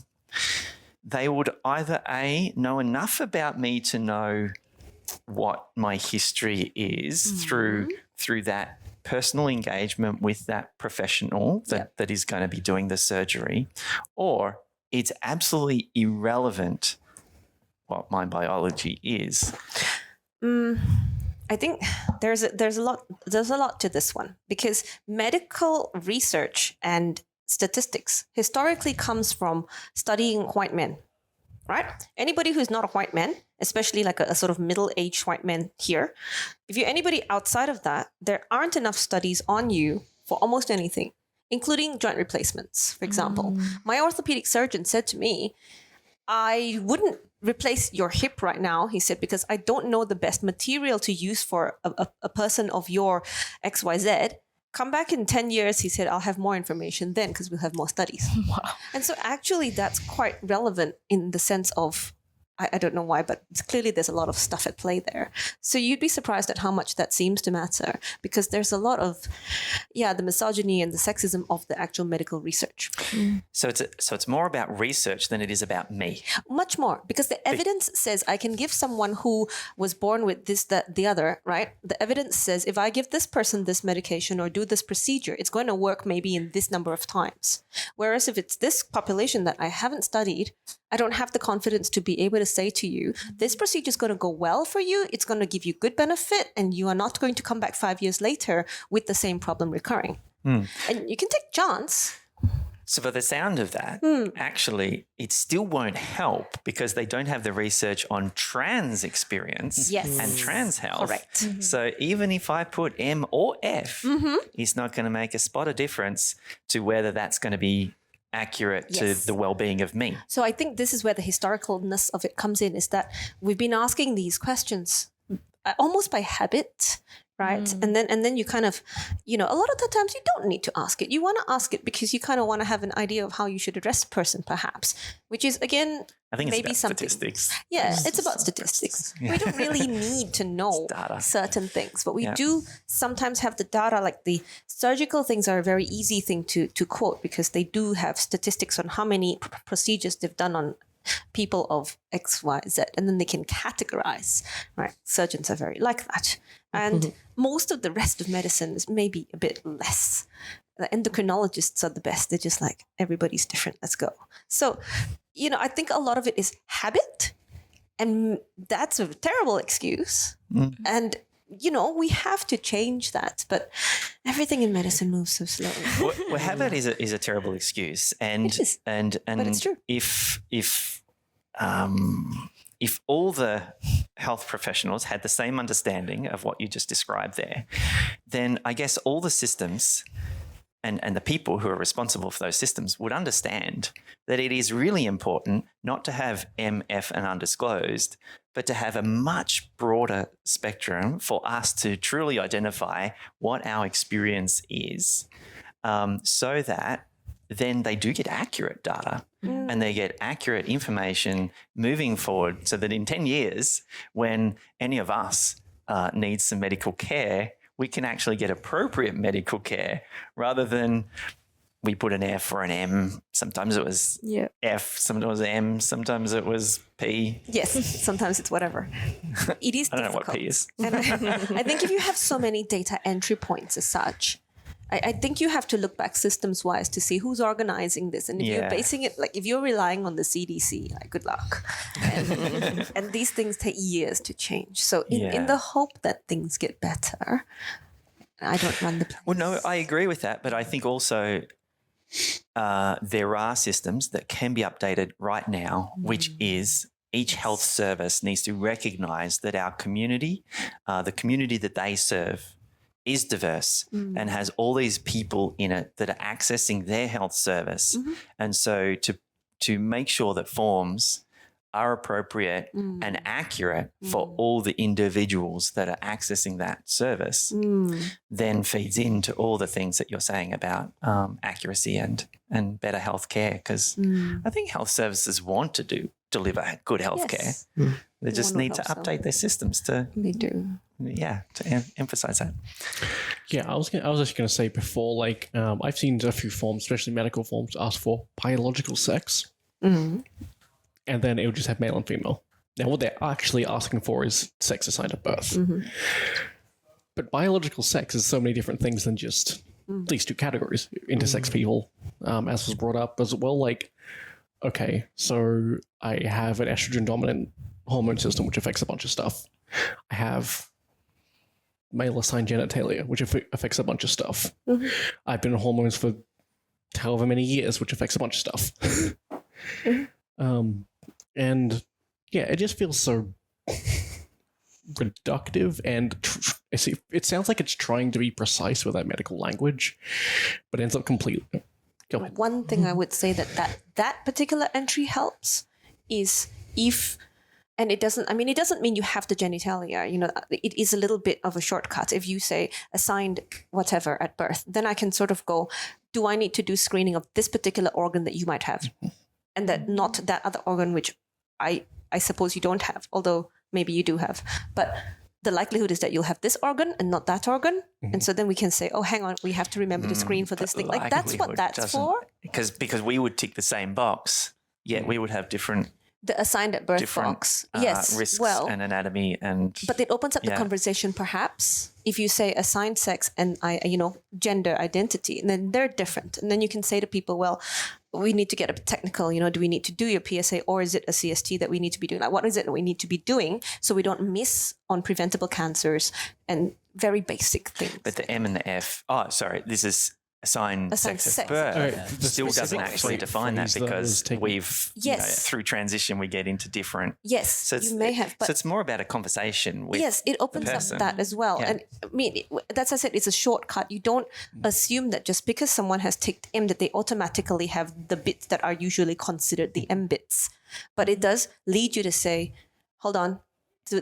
they would either A, know enough about me to know what my history is through that personal engagement with that professional that is going to be doing the surgery, or it's absolutely irrelevant what my biology is. I think there's a lot to this one, because medical research and statistics historically comes from studying white men, right? Anybody who's not a white man, especially like a sort of middle-aged white man here, if you're anybody outside of that, there aren't enough studies on you for almost anything, including joint replacements, for example. My orthopedic surgeon said to me, I wouldn't replace your hip right now, he said, because I don't know the best material to use for a person of your XYZ. Come back in 10 years, he said, I'll have more information then, because we'll have more studies. Wow. And so actually that's quite relevant in the sense of, I don't know why, but clearly there's a lot of stuff at play there. So you'd be surprised at how much that seems to matter, because there's a lot of, the misogyny and the sexism of the actual medical research. So it's more about research than it is about me. Much more, because the evidence says I can give someone who was born with this, that, the other, right? The evidence says if I give this person this medication or do this procedure, it's going to work maybe in this number of times. Whereas if it's this population that I haven't studied, I don't have the confidence to be able to say to you, this procedure is going to go well for you, it's going to give you good benefit, and you are not going to come back 5 years later with the same problem recurring. And you can take chance. So for the sound of that, actually, it still won't help because they don't have the research on trans experience Yes. and trans health. Correct. So even if I put M or F, it's not going to make a spot of difference to whether that's going to be accurate Yes. to the well-being of me. So I think this is where the historicalness of it comes in, is that we've been asking these questions almost by habit, right? And then you kind of, a lot of the times you don't need to ask it. You want to ask it because you kind of want to have an idea of how you should address a person, perhaps, which is, again, I think it's maybe about something. statistics. Yeah, it's about statistics. We don't really need to know data. certain things, but we Yeah. do sometimes have the data. Like the surgical things are a very easy thing to quote, because they do have statistics on how many procedures they've done on people of X, Y, Z, and then they can categorize, right? Surgeons are very like that. And most of the rest of medicine is maybe a bit less. The endocrinologists are the best. They're just like, everybody's different. Let's go. So, I think a lot of it is habit, and that's a terrible excuse. And we have to change that. But everything in medicine moves so slowly. Well, habit is a terrible excuse, and It is, and but it's true. If all the health professionals had the same understanding of what you just described there, then I guess all the systems and the people who are responsible for those systems would understand that it is really important not to have MF and undisclosed, but to have a much broader spectrum for us to truly identify what our experience is, so that then they do get accurate data and they get accurate information moving forward, so that in 10 years, when any of us needs some medical care, we can actually get appropriate medical care, rather than we put an F or an M. Sometimes it was F, sometimes it was M, sometimes it was P. Yes, sometimes it's whatever. It is I don't know difficult. what P is. And I think if you have so many data entry points as such, I think you have to look back systems wise to see who's organizing this. And if you're Yeah. basing it, like if you're relying on the CDC, like good luck. And these things take years to change. So in Yeah. the hope that things get better, I don't run the place. Well, no, I agree with that, but I think also there are systems that can be updated right now, which is each health service needs to recognise that our community, the community that they serve, is diverse and has all these people in it that are accessing their health service. And so to make sure that forms are appropriate and accurate for all the individuals that are accessing that service, then feeds into all the things that you're saying about accuracy and better healthcare. Because I think health services want to deliver good healthcare. Yes. They just One would need to hope so. update their systems to They do. emphasize that. Yeah, I was just gonna say before, like, I've seen a few forms, especially medical forms, ask for biological sex, and then it would just have male and female. Now, what they're actually asking for is sex assigned at birth. But biological sex is so many different things than just these two categories. Intersex people, as was brought up as well. Like, okay, so I have an estrogen dominant hormone system, which affects a bunch of stuff. I have male assigned genitalia, which affects a bunch of stuff. I've been on hormones for however many years, which affects a bunch of stuff. And yeah, it just feels so reductive, and it sounds like it's trying to be precise with that medical language, but ends up completely. Go ahead. One thing I would say that particular entry helps is if, and it doesn't mean you have the genitalia, it is a little bit of a shortcut. If you say assigned whatever at birth, then I can sort of go, do I need to do screening of this particular organ that you might have? And that not that other organ, which I suppose you don't have, although maybe you do have. But the likelihood is that you'll have this organ and not that organ. And so then we can say, oh, hang on, we have to remember to screen for this thing. Like that's what that's for. Because we would tick the same box, yet we would have different The assigned at birth box. Yes. risks Well, and anatomy and but it opens up the conversation perhaps if you say assigned sex and gender identity, and then they're different. And then you can say to people, well, we need to get a bit technical, do we need to do your PSA, or is it a CST that we need to be doing? Like, what is it that we need to be doing so we don't miss on preventable cancers and very basic things? but the M and the F. Oh, sorry, this is assigned sex at sex. birth. Alright, the Still doesn't specific actually define that phrase that was because taken- we've Yes. through transition we get into different. Yes, So you may have, but so it's more about a conversation with. yes, it opens up person. that as well. Yeah. And I mean, that's I said, it's a shortcut. You don't assume that just because someone has ticked M that they automatically have the bits that are usually considered the M bits. But it does lead you to say, hold on,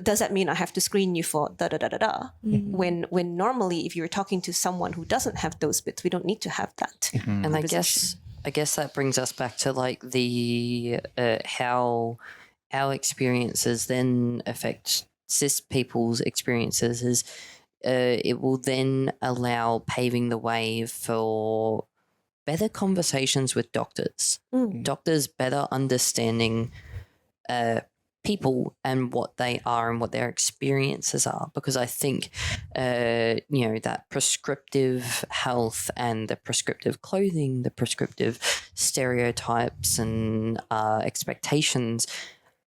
does that mean I have to screen you for da da da da da? When normally if you're talking to someone who doesn't have those bits, we don't need to have that. And I conversation. guess that brings us back to like the how our experiences then affect cis people's experiences is it will then allow paving the way for better conversations with doctors. Doctors better understanding people and what they are and what their experiences are, because I think that prescriptive health and the prescriptive clothing, the prescriptive stereotypes and expectations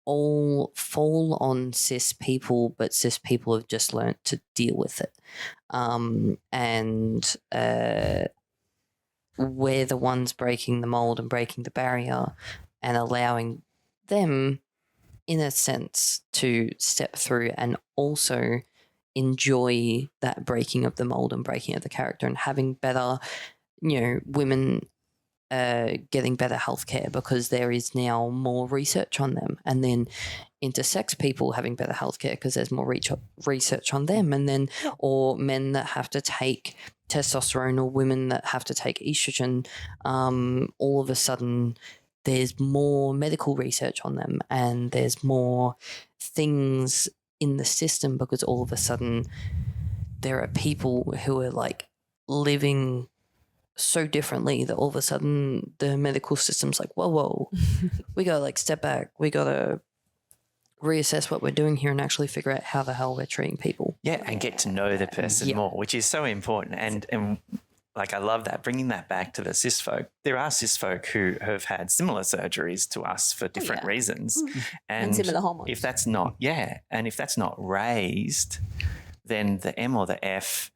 all fall on cis people, but cis people have just learnt to deal with it. And we're the ones breaking the mold and breaking the barrier and allowing them, in a sense, to step through and also enjoy that breaking of the mold and breaking of the character and having better, women getting better healthcare because there is now more research on them, and then intersex people having better healthcare because there's more research on them, and then or men that have to take testosterone or women that have to take estrogen, all of a sudden there's more medical research on them and there's more things in the system because all of a sudden there are people who are like living so differently that all of a sudden the medical system's like, whoa, we gotta like step back. We gotta reassess what we're doing here and actually figure out how the hell we're treating people. Yeah, and get to know the person more, which is so important. And like, I love that, bringing that back to the cis folk. There are cis folk who have had similar surgeries to us for different reasons. And similar hormones. If that's not, and if that's not raised, then the M or the F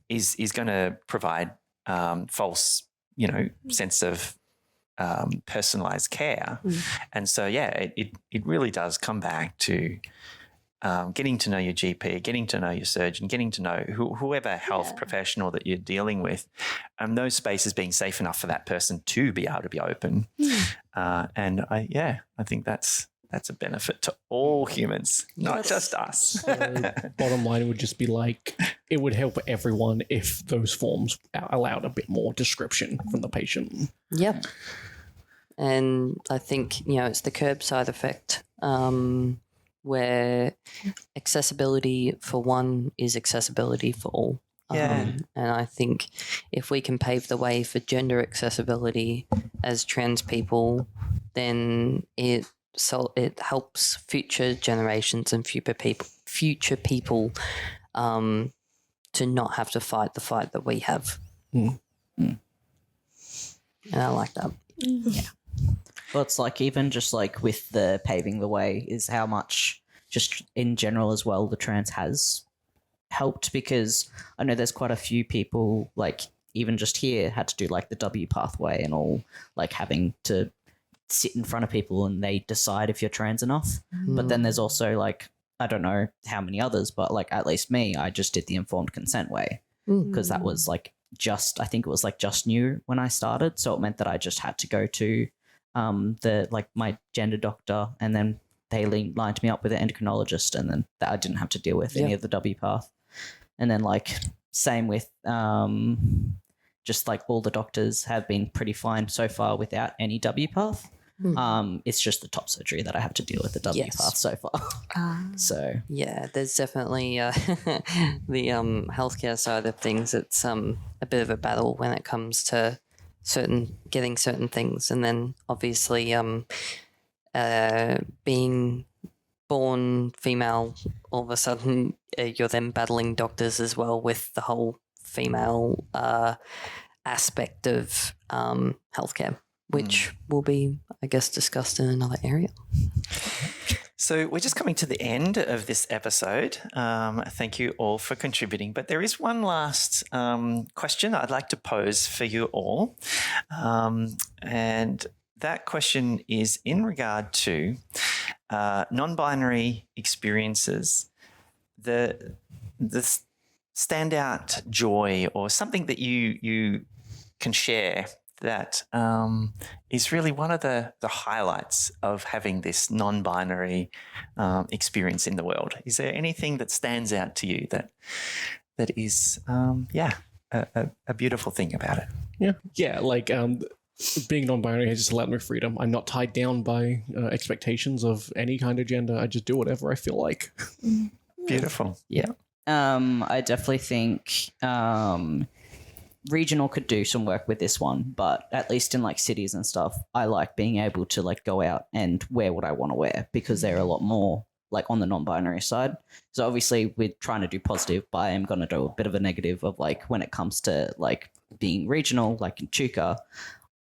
is going to provide false, sense of personalized care. And so, it really does come back to getting to know your GP, getting to know your surgeon, getting to know whoever health professional that you're dealing with, those spaces being safe enough for that person to be able to be open. And I think that's a benefit to all humans, not just us. Bottom line would just be like, it would help everyone if those forms allowed a bit more description from the patient. Yep. And I think, it's the curbside effect, where accessibility for one is accessibility for all. And I think if we can pave the way for gender accessibility as trans people, then it helps future generations and future people to not have to fight the fight that we have. And I like that. Well, it's like even just like with the paving the way is how much just in general as well the trans has helped, because I know there's quite a few people like even just here had to do like the W pathway and all, like having to sit in front of people and they decide if you're trans enough. But then there's also like, I don't know how many others, but like at least me, I just did the informed consent way because that was like I think it was like just new when I started. So it meant that I just had to go to my gender doctor, and then they lined me up with an endocrinologist, and then I didn't have to deal with any of the W path. And then like same with just like all the doctors have been pretty fine so far without any W path. It's just the top surgery that I have to deal with the W path so far. So yeah, there's definitely the healthcare side of things. It's a bit of a battle when it comes to getting certain things, and then obviously being born female, all of a sudden you're then battling doctors as well with the whole female aspect of healthcare, which will be, I guess, discussed in another area. So we're just coming to the end of this episode. Thank you all for contributing. But there is one last question I'd like to pose for you all. And that question is in regard to non-binary experiences, the standout joy or something that you can share that is really one of the highlights of having this non-binary experience in the world. Is there anything that stands out to you that is, a beautiful thing about it? Yeah, like being non-binary has just allowed me freedom. I'm not tied down by expectations of any kind of gender. I just do whatever I feel like. Beautiful. Yeah. I definitely think regional could do some work with this one, but at least in like cities and stuff, I like being able to like go out and wear what I want to wear, because they're a lot more like on the non-binary side. So obviously we're trying to do positive, but I am going to do a bit of a negative of like when it comes to like being regional, like in Chuka,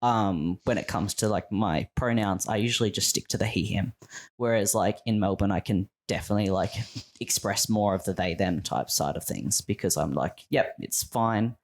when it comes to like my pronouns, I usually just stick to the he him. Whereas like in Melbourne, I can definitely like express more of the they them type side of things because I'm like, yep, it's fine.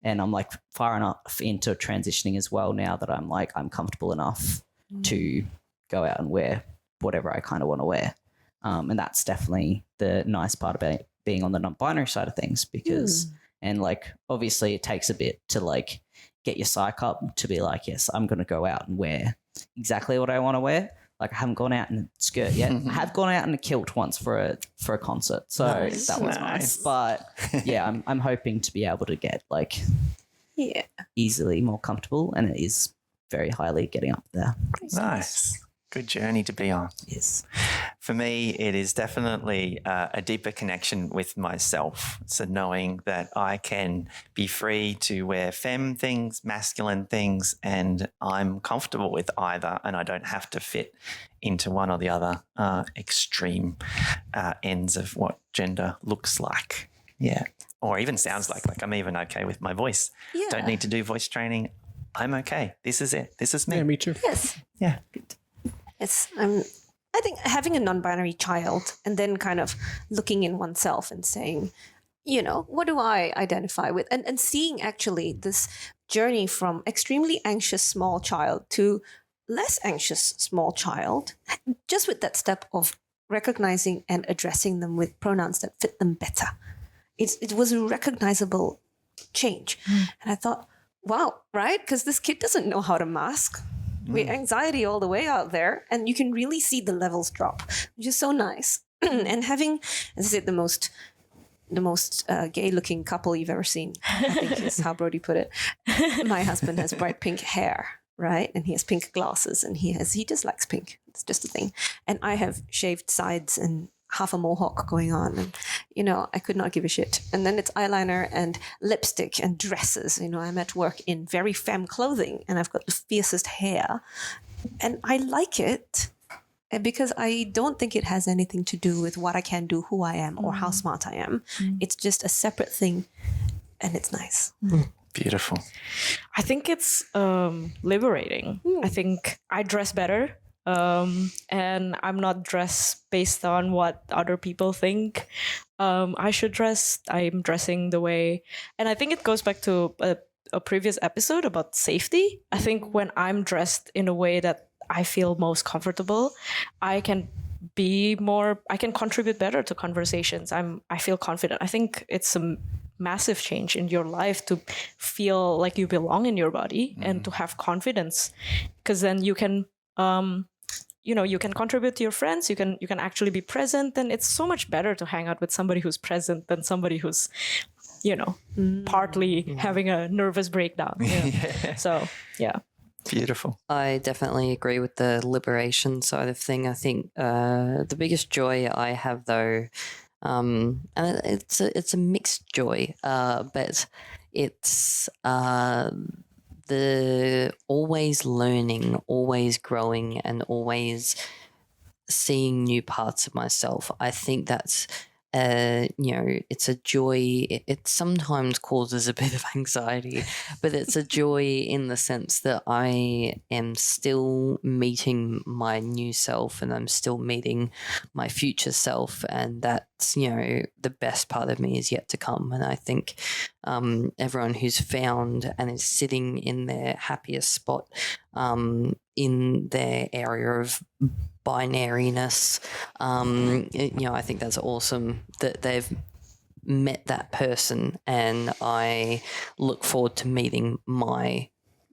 And I'm like far enough into transitioning as well now that I'm like, I'm comfortable enough to go out and wear whatever I kind of want to wear. And that's definitely the nice part about being on the non-binary side of things because, and like, obviously it takes a bit to like get your psyche up to be like, yes, I'm going to go out and wear exactly what I want to wear. Like I haven't gone out in a skirt yet. I have gone out in a kilt once for a concert. So that was nice. But yeah, I'm hoping to be able to get like easily more comfortable, and it is very highly getting up there. Nice. Good journey to be on. Yes. For me, it is definitely a deeper connection with myself. So knowing that I can be free to wear femme things, masculine things, and I'm comfortable with either, and I don't have to fit into one or the other extreme ends of what gender looks like. Yeah. Or even sounds like. Like I'm even okay with my voice. Yeah. Don't need to do voice training. I'm okay. This is it. This is me. Yeah, me too. Yes. Yeah. It's I think having a non-binary child and then kind of looking in oneself and saying, you know, what do I identify with? And seeing actually this journey from extremely anxious small child to less anxious small child, just with that step of recognizing and addressing them with pronouns that fit them better. It was a recognizable change. And I thought, wow, right? Because this kid doesn't know how to mask. With anxiety all the way out there, and you can really see the levels drop, which is so nice. And having, as I said, the most gay-looking couple you've ever seen, I think is how Brody put it. My husband has bright pink hair, right, and he has pink glasses, and he just likes pink. It's just a thing. And I have shaved sides and half a mohawk going on, and you know, I could not give a shit. And then it's eyeliner and lipstick and dresses. You know, I'm at work in very femme clothing and I've got the fiercest hair, and I like it because I don't think it has anything to do with what I can do, who I am, or how smart I am. It's just a separate thing, and it's nice. Beautiful. I think it's liberating. I think I dress better. And I'm not dressed based on what other people think I should dress. I'm dressing the way, and I think it goes back to a previous episode about safety. I think when I'm dressed in a way that I feel most comfortable, I can contribute better to conversations. I feel confident. I think it's a massive change in your life to feel like you belong in your body and to have confidence, because then you can you can contribute to your friends, you can actually be present, and it's so much better to hang out with somebody who's present than somebody who's partly having a nervous breakdown. So yeah. Beautiful. I definitely agree with the liberation side of thing. I think the biggest joy I have, though, and it's a mixed joy, but it's the always learning, always growing, and always seeing new parts of myself. I think that's, it's a joy. It sometimes causes a bit of anxiety, but it's a joy in the sense that I am still meeting my new self and I'm still meeting my future self. And that's, the best part of me is yet to come. And I think everyone who's found and is sitting in their happiest spot in their area of binariness, I think that's awesome that they've met that person, and I look forward to meeting my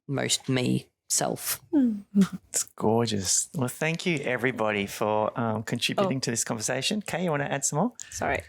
most me self. It's gorgeous. Well, thank you everybody for contributing to this conversation. Kay, you want to add some more? Sorry,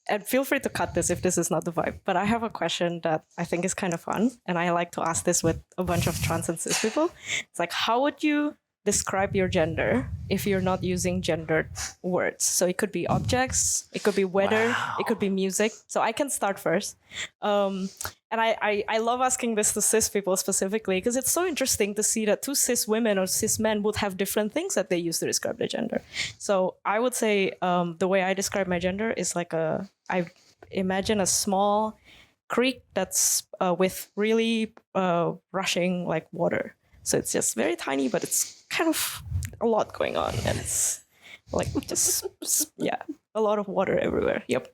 and feel free to cut this if this is not the vibe, but I have a question that I think is kind of fun, and I like to ask this with a bunch of trans and cis people. It's like, how would you describe your gender if you're not using gendered words? So it could be objects, it could be weather, it could be music. So I can start first. And I love asking this to cis people specifically because it's so interesting to see that two cis women or cis men would have different things that they use to describe their gender. So I would say the way I describe my gender is like I imagine a small creek that's with really rushing like water. So it's just very tiny, but it's kind of a lot going on, and it's like just a lot of water everywhere. Yep,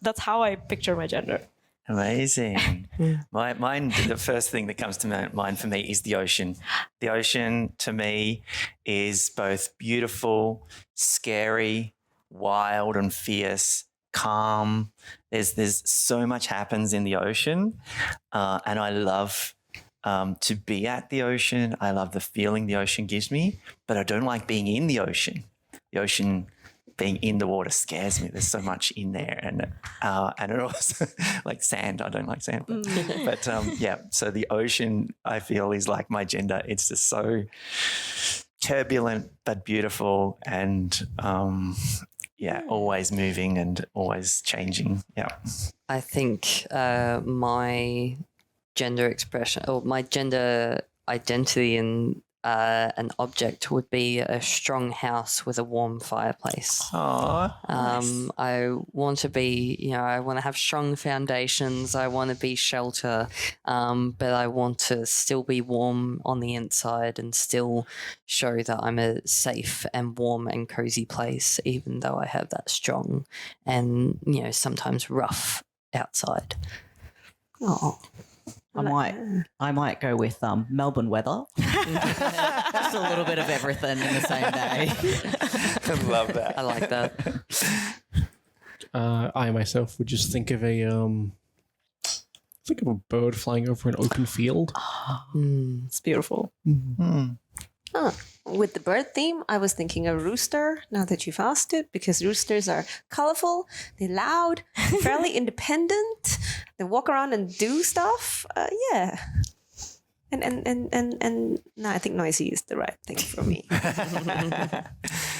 that's how I picture my gender. Amazing. Mine, the first thing that comes to mind for me is the ocean. The ocean to me is both beautiful, scary, wild and fierce, calm. There's so much happens in the ocean, and I love to be at the ocean. I love the feeling the ocean gives me, but I don't like being in the ocean. The ocean, being in the water, scares me. There's so much in there, and it also like sand. I don't like sand, but So the ocean, I feel, is like my gender. It's just so turbulent but beautiful, and always moving and always changing. Yeah, I think my gender expression or my gender identity in an object would be a strong house with a warm fireplace. Aww, I want to be, I want to have strong foundations. I want to be shelter, but I want to still be warm on the inside and still show that I'm a safe and warm and cozy place, even though I have that strong and, sometimes rough outside. Oh. I might go with Melbourne weather. Just a little bit of everything in the same day. I love that. I like that. I myself would just think of a bird flying over an open field. It's beautiful. With the bird theme, I was thinking a rooster, now that you've asked it, because roosters are colorful, they're loud, fairly independent, they walk around and do stuff. And no, I think noisy is the right thing for me.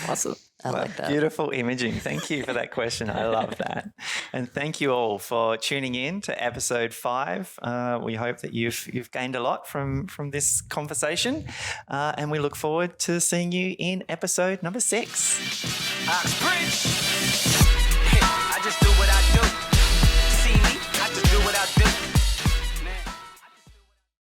Awesome. I like that. Beautiful imaging. Thank you for that question. I love that. And thank you all for tuning in to episode 5. We hope that you've gained a lot from this conversation. And we look forward to seeing you in episode number 6. Oxbridge!